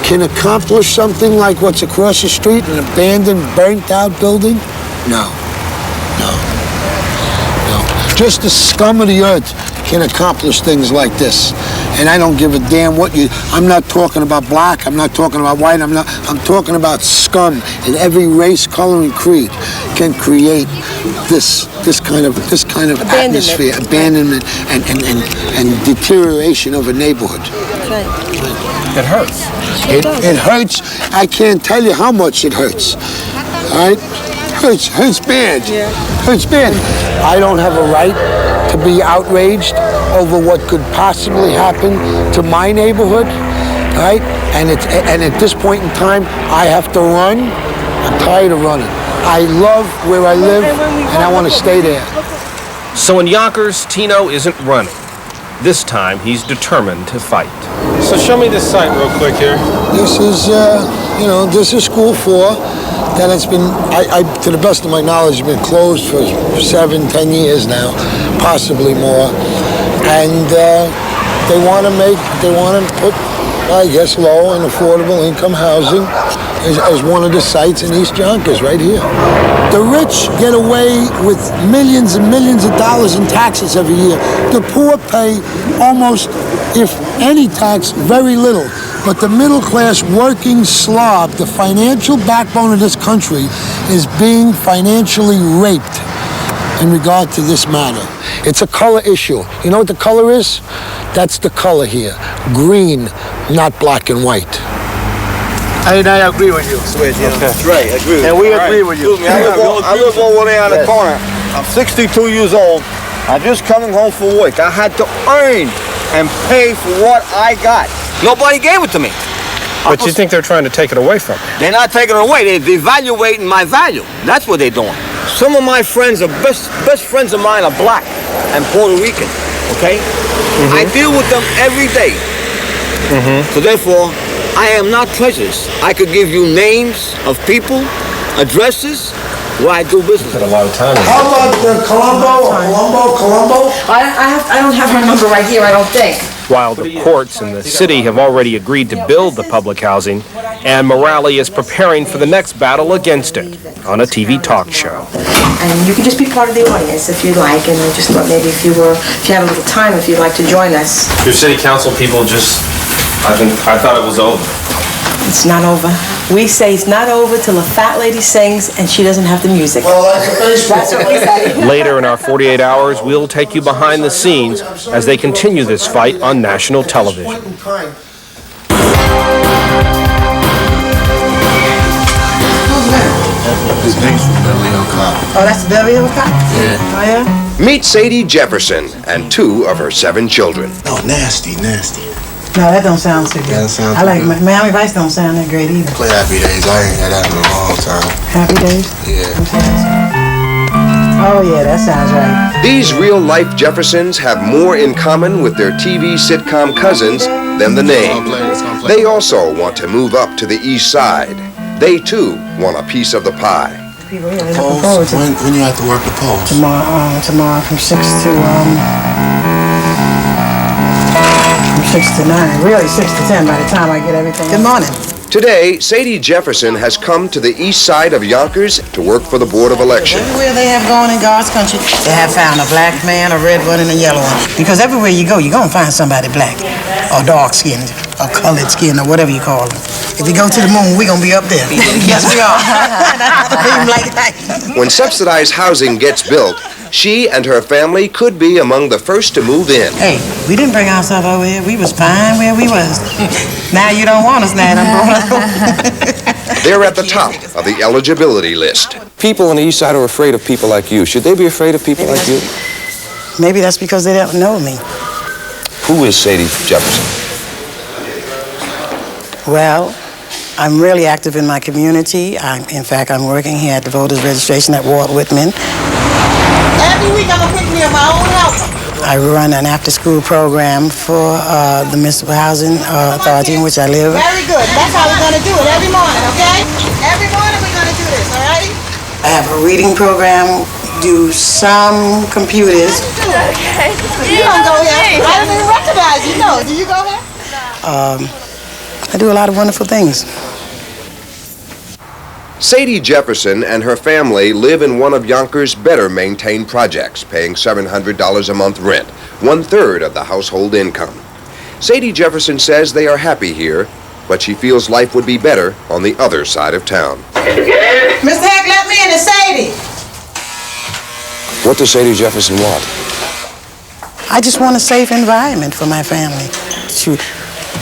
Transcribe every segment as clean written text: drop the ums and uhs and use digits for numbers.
can accomplish something like what's across the street, an abandoned, burnt-out building? No. Just the scum of the earth can accomplish things like this. And I don't give a damn what you... I'm not talking about black, I'm not talking about white, I'm talking about scum in every race, color, and creed can create this kind of atmosphere, abandonment and deterioration of a neighborhood. Right. It hurts. It hurts. I can't tell you how much it hurts. All right? Hurts bad. Yeah. Hurts bad. I don't have a right to be outraged over what could possibly happen to my neighborhood, right? And at this point in time, I have to run. I'm tired of running. I love where I live, and I want to stay there. So in Yonkers, Tino isn't running. This time, he's determined to fight. So show me this site real quick here. This is, this is School 4. That has been, to the best of my knowledge, been closed for 7-10 years now, possibly more. And they want to put, I guess, low and affordable income housing as one of the sites in East Yonkers, right here. The rich get away with millions and millions of dollars in taxes every year. The poor pay almost, if any tax, very little. But the middle-class working slob, the financial backbone of this country, is being financially raped in regard to this matter. It's a color issue. You know what the color is? That's the color here. Green, not black and white. I agree with you. Okay. That's right, I agree with you. And we agree with you. I live over there on the corner. I'm 62 years old. I'm just coming home from work. I had to earn and pay for what I got. Nobody gave it to me. But you think they're trying to take it away from me? They're not taking it away. They're devaluating my value. That's what they're doing. Some of my friends, best friends of mine, are black and Puerto Rican, okay? I deal with them every day. So therefore, I am not prejudiced. I could give you names of people, addresses, where I do business. Spent a lot of time. How about Colombo? I don't have her number right here, I don't think. While the courts and the city have already agreed to build the public housing, and Morale is preparing for the next battle against it on a TV talk show. And you can just be part of the audience if you'd like, and I just thought maybe if you had a little time, if you'd like to join us. Your city council people I thought it was over. It's not over. We say it's not over till a fat lady sings and she doesn't have the music. Well, that's what we say. Later in our 48 hours, we'll take you behind the scenes as they continue this fight on national television. Oh, that's the Beverly Hills Cop? Yeah. Oh, yeah? Meet Sadie Jefferson and 2 of her 7 children. Oh, nasty. No, that don't sound so good. That sounds I like good. Miami Vice don't sound that great either. Play Happy Days. I ain't had that in a long time. Happy Days? Yeah. Oh, yeah, that sounds right. These real-life Jeffersons have more in common with their TV sitcom cousins than the name. They also want to move up to the east side. They, too, want a piece of the pie. People here, they're looking forward to When you have to work the polls? tomorrow from 6 to 9. Really 6 to 10 by the time I get everything. Good morning. Today, Sadie Jefferson has come to the east side of Yonkers to work for the Board of Election. Everywhere they have gone in God's country, they have found a black man, a red one, and a yellow one. Because everywhere you go, you're going to find somebody black, or dark-skinned, or colored skin, or whatever you call them. If we go to the moon, we're going to be up there. Yes, we are. Like that. When subsidized housing gets built, she and her family could be among the first to move in. Hey, we didn't bring ourselves over here. We was fine where we was. Now you don't want us now. They're at the top of the eligibility list. People on the east side are afraid of people like you. Should they be afraid of people like you? Maybe that's because they don't know me. Who is Sadie Jefferson? Well, I'm really active in my community. In fact, I'm working here at the voters registration at Walt Whitman. Every week I'm gonna pick me up my own house. I run an after-school program for the Municipal Housing Authority in which I live. Very good. That's how we're gonna do it every morning, okay? Every morning we're gonna do this, all right? I have a reading program, do some computers. Okay. You don't go here. I don't even recognize you. No. Do you go here? I do a lot of wonderful things. Sadie Jefferson and her family live in one of Yonkers' better maintained projects, paying $700 a month rent, 1/3 of the household income. Sadie Jefferson says they are happy here, but she feels life would be better on the other side of town. Mr. Heck, let me in to Sadie. What does Sadie Jefferson want? I just want a safe environment for my family, to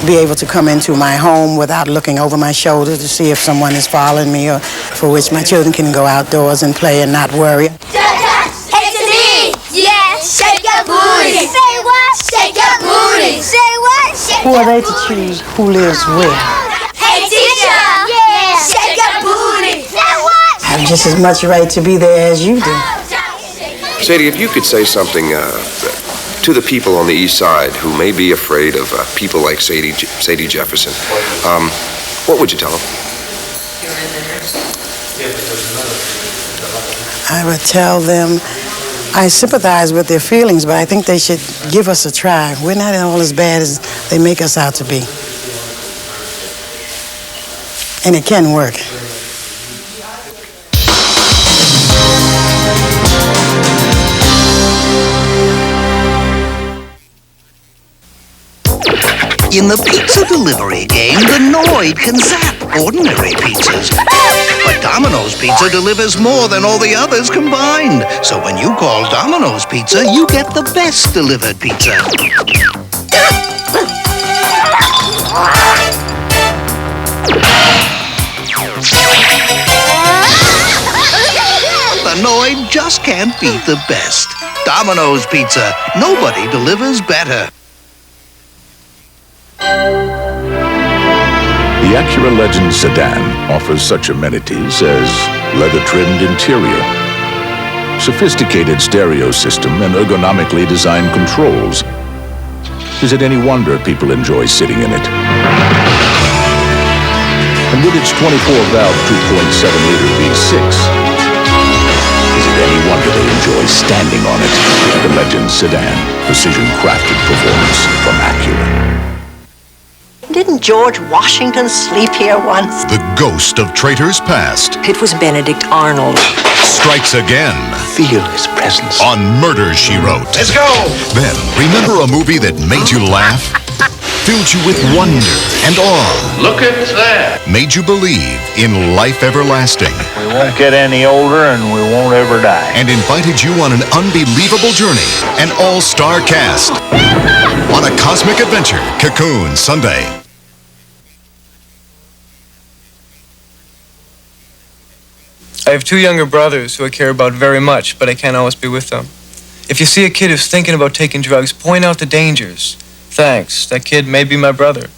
be able to come into my home without looking over my shoulder to see if someone is following me, or for which my children can go outdoors and play and not worry. Hey, Denise! Yes! Shake your booty! Say what? Shake your booty! Say what? Shake Who are they to choose who lives where? Hey, teacher! Yeah! Shake your booty! Say what? I have just as much right to be there as you do. Sadie, if you could say something to the people on the east side who may be afraid of people like Sadie Jefferson, what would you tell them? I would tell them I sympathize with their feelings, but I think they should give us a try. We're not all as bad as they make us out to be. And it can work. In the pizza delivery game, the Noid can zap ordinary pizzas. But Domino's Pizza delivers more than all the others combined. So when you call Domino's Pizza, you get the best delivered pizza. The Noid just can't beat the best. Domino's Pizza. Nobody delivers better. The Acura Legend sedan offers such amenities as leather-trimmed interior, sophisticated stereo system, and ergonomically designed controls. Is it any wonder people enjoy sitting in it? And with its 24-valve 2.7-liter V6, is it any wonder they enjoy standing on it? The Legend sedan, precision-crafted performance from Acura. Didn't George Washington sleep here once? The ghost of traitors past It was Benedict Arnold. strikes again. Feel his presence. On Murder, She Wrote. Let's go! Then, remember a movie that made you laugh? Filled you with wonder and awe? Look at that. Made you believe in life everlasting? We won't get any older and we won't ever die. And invited you on an unbelievable journey. An all-star cast. On a cosmic adventure. Cocoon, Sunday. I have two younger brothers who I care about very much, but I can't always be with them. If you see a kid who's thinking about taking drugs, point out the dangers. Thanks, that kid may be my brother.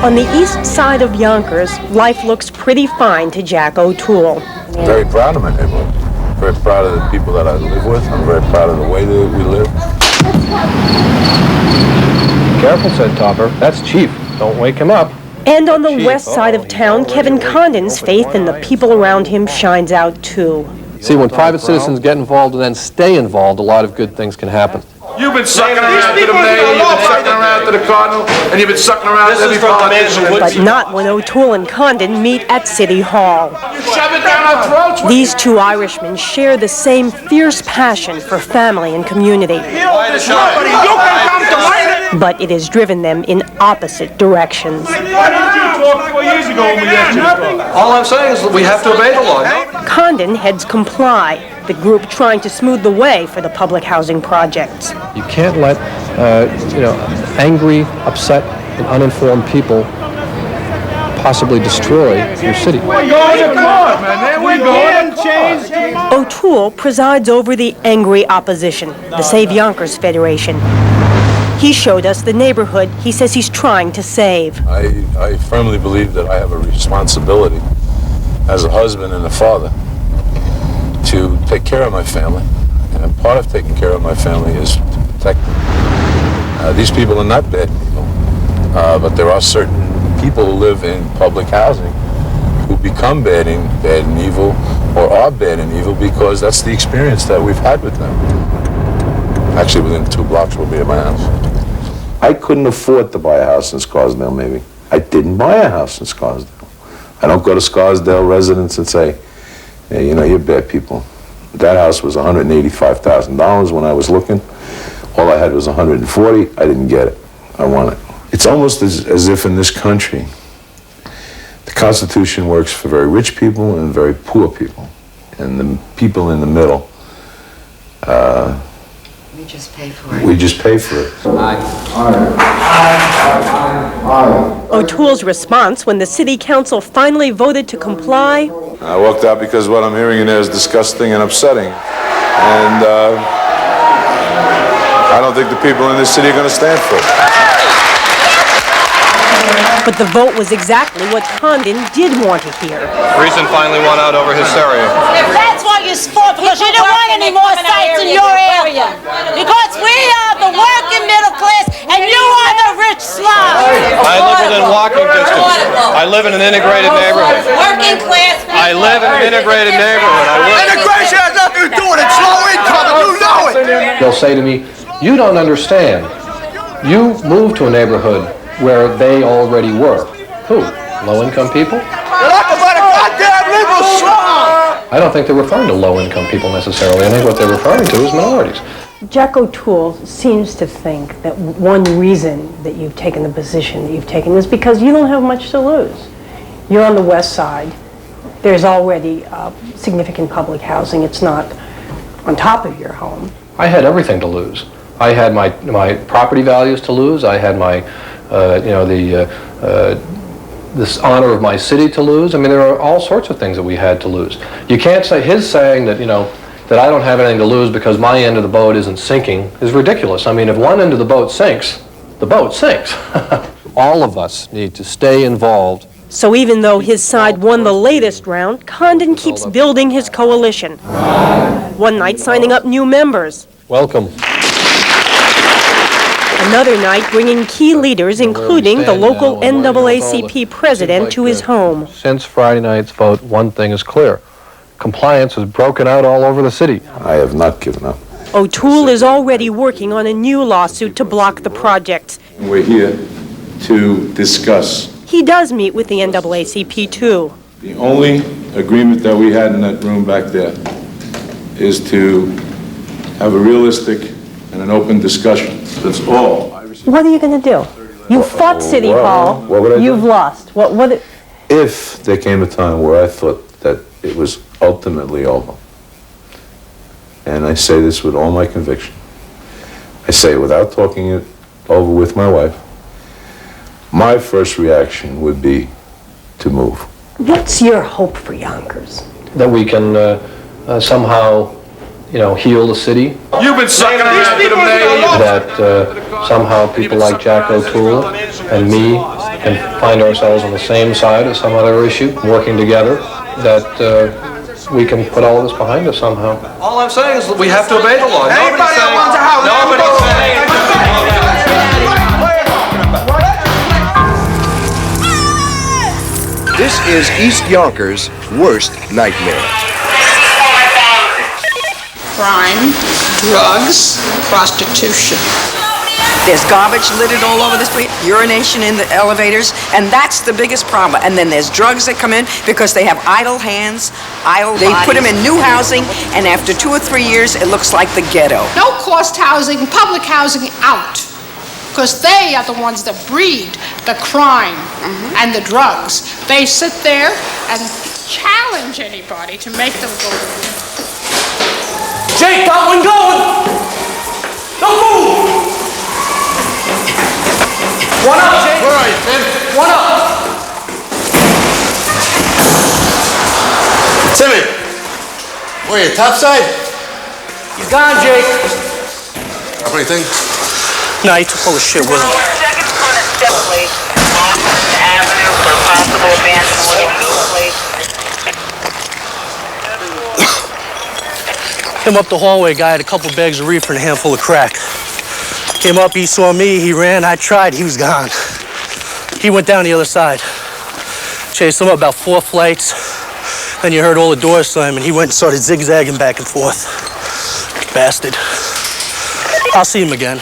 On the east side of Yonkers, life looks pretty fine to Jack O'Toole. I'm very proud of my neighborhood. Very proud of the people that I live with. I'm very proud of the way that we live. Careful, said Topper. That's Chief. Don't wake him up. And on the west side of town, Kevin Condon's faith in the people around him shines out too. See, when private citizens get involved and then stay involved, a lot of good things can happen. You've been sucking around to the mayor, you've been sucking around to the cardinal, and you've been sucking around to every politician. But not when O'Toole and Condon meet at City Hall. You shove it down our throats. These two Irishmen share the same fierce passion for family and community. But it has driven them in opposite directions. Why didn't you talk 4 years ago when we asked you to talk? All I'm saying is that we have to obey the law. Condon heads Comply, the group trying to smooth the way for the public housing projects. You can't let, angry, upset, and uninformed people possibly destroy your city. We're going to court, man. There we go. O'Toole presides over the angry opposition, the Save Yonkers Federation. He showed us the neighborhood he says he's trying to save. I firmly believe that I have a responsibility as a husband and a father to take care of my family. And part of taking care of my family is to protect them. These people are not bad people, but there are certain people who live in public housing who become bad and evil or are bad and evil because that's the experience that we've had with them. Actually, within 2 blocks will be at my house. I couldn't afford to buy a house in Scarsdale, maybe. I didn't buy a house in Scarsdale. I don't go to Scarsdale residents and say, hey, you know, you're bad people. That house was $185,000 when I was looking. All I had was $140,000. I didn't get it. I want it. It's almost as if in this country, the Constitution works for very rich people and very poor people. And the people in the middle, We just pay for it. we just pay for it. O'Toole's response when the city council finally voted to comply. I walked out because what I'm hearing in there is disgusting and upsetting. And I don't think the people in this city are going to stand for it. But the vote was exactly what Condon did want to hear. Reason finally won out over hysteria. That's why you fought, because you don't want any more sites in your area. Because we are the working middle class and you are the rich slum. I live within walking distance. I live in an integrated neighborhood. Working class people. I live in an integrated neighborhood. Integration has nothing to do with it. It's low income, and you know it. They'll say to me, you don't understand. You moved to a neighborhood where they already were. Who? Low-income people? You're talking about a goddamn liberal slum. I don't think they're referring to low-income people necessarily. I think what they're referring to is minorities. Jack O'Toole seems to think that one reason that you've taken the position that you've taken is because you don't have much to lose. You're on the west side. There's already significant public housing. It's not on top of your home. I had everything to lose. I had my property values to lose. I had my, this honor of my city to lose. I mean, there are all sorts of things that we had to lose. You can't say, his saying that, that I don't have anything to lose because my end of the boat isn't sinking is ridiculous. I mean, if one end of the boat sinks, the boat sinks. All of us need to stay involved. So even though his side won the latest round, Condon keeps building his coalition. One night signing up new members. Welcome. Another night bringing key leaders, including the local NAACP president, to his home. Since Friday night's vote, one thing is clear. Compliance has broken out all over the city. I have not given up. O'Toole is already working on a new lawsuit to block the project. We're here to discuss. He does meet with the NAACP too. The only agreement that we had in that room back there is to have a realistic and an open discussion. That's all. What are you going to do? You fought City Hall. What would I do? You've lost. What? If there came a time where I thought that it was ultimately over, and I say this with all my conviction, I say it without talking it over with my wife, my first reaction would be to move. What's your hope for Yonkers? That we can somehow, heal the city. You've been sucking around to the mayor. That somehow people like Jack O'Toole and me can find ourselves on the same side of some other issue, working together, that we can put all of this behind us somehow. All I'm saying is that we have to obey the law. Anybody that wants a house, Nobody's saying. This is East Yonkers' worst nightmare. Crime, drugs, prostitution. There's garbage littered all over the street, urination in the elevators, and that's the biggest problem. And then there's drugs that come in because they have idle hands, idle They put them in new housing, and after 2 or 3 years, it looks like the ghetto. No cost housing, public housing out. Because they are the ones that breed the crime and the drugs. They sit there and challenge anybody to make them go. Jake, got one going. Don't move. One up, Jake. Where are you, Tim? One up. Timmy! Where are you, topside? He's gone, Jake. Drop anything? No, he took all the shit with him. Came up the hallway, guy had a couple bags of reefer and a handful of crack. Came up, he saw me, he ran, I tried, he was gone. He went down the other side. Chased him up about 4 flights. Then you heard all the doors slam, and he went and started zigzagging back and forth. Bastard. I'll see him again.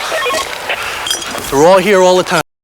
They're all here all the time.